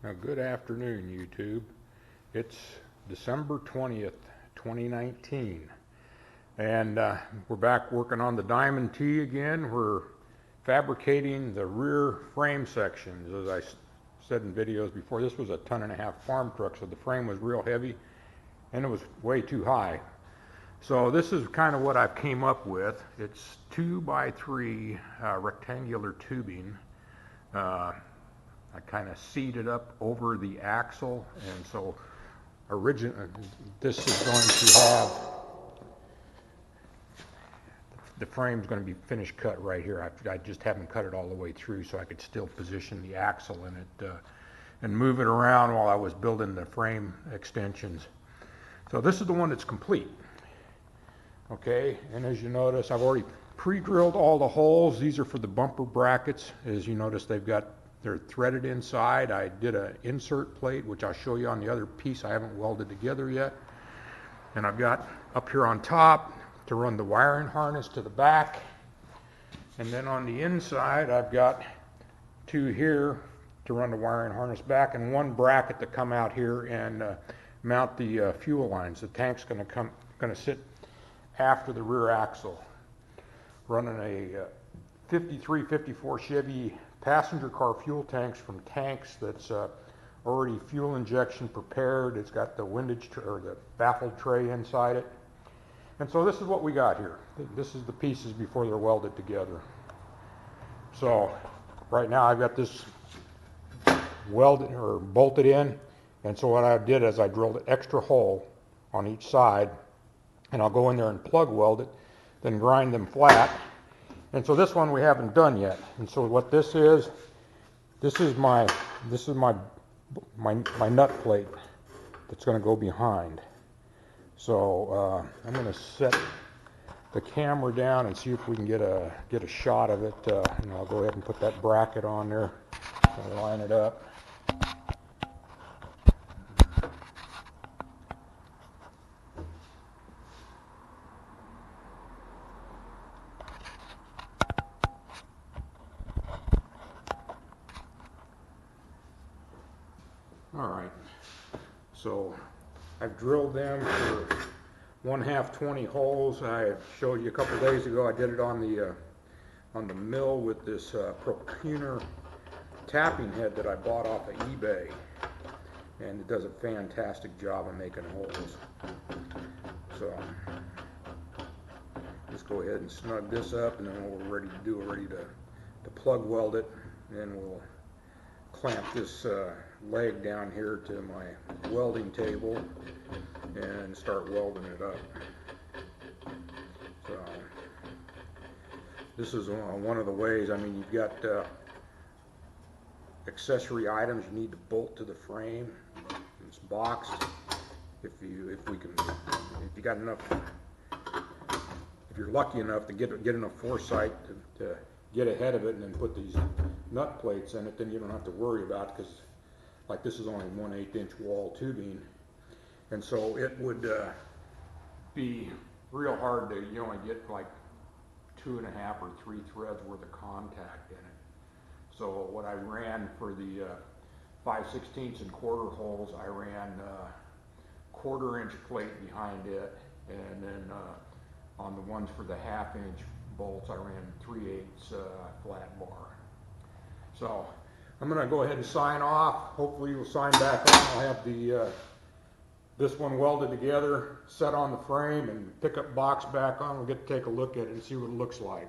Now, good afternoon, YouTube. It's December 20th, 2019, and we're back working on the Diamond T again. We're fabricating the rear frame sections. As I said in videos before, this was a 1.5 ton farm truck, so the frame was real heavy and it was way too high. So this is kind of what I've came up with. It's 2x3 rectangular tubing. I kind of seated up over the axle, and so this is going to have, the frame's going to be finished cut right here. I just haven't cut it all the way through so I could still position the axle in it and move it around while I was building the frame extensions. So this is the one that's complete. Okay, and as you notice, I've already pre-drilled all the holes. These are for the bumper brackets. As you notice, they're threaded inside. I did an insert plate, which I'll show you on the other piece I haven't welded together yet. And I've got up here on top to run the wiring harness to the back. And then on the inside, I've got two here to run the wiring harness back, and one bracket to come out here and mount the fuel lines. The tank's going to sit after the rear axle. Running a 53, 54 Chevy passenger car fuel tanks from Tanks that's already fuel injection prepared. It's got the windage or the baffle tray inside it. And so this is what we got here. This is the pieces before they're welded together. So right now I've got this welded or bolted in, and so what I did is I drilled an extra hole on each side, and I'll go in there and plug weld it, then grind them flat. And so this one we haven't done yet. And so what this is my nut plate that's going to go behind. So I'm going to set the camera down and see if we can get a shot of it. And I'll go ahead and put that bracket on there and line it up. Alright, so I've drilled them for 1/2 20 holes. I showed you a couple days ago I did it on the mill with this Propener tapping head that I bought off of eBay, and it does a fantastic job of making holes. So just go ahead and snug this up, and then what we're ready to do, we're ready to plug weld it, and then we'll clamp this leg down here to my welding table and start welding it up. So this is one of the ways. I mean, you've got accessory items you need to bolt to the frame. It's boxed. If you got enough, if you're lucky enough to get enough foresight to get ahead of it and then put these nut plates in it, then you don't have to worry about it, because like this is only 1/8 inch wall tubing, and so it would be real hard to, you only get like 2.5 or 3 threads worth of contact in it. So what I ran for the 5/16 and quarter holes, I ran 1/4 inch plate behind it, and then on the ones for the 1/2 inch bolts I ran 3/8 flat bar. So I'm going to go ahead and sign off. Hopefully you'll sign back on. I'll have this one welded together, set on the frame, and pick up box back on. We'll get to take a look at it and see what it looks like.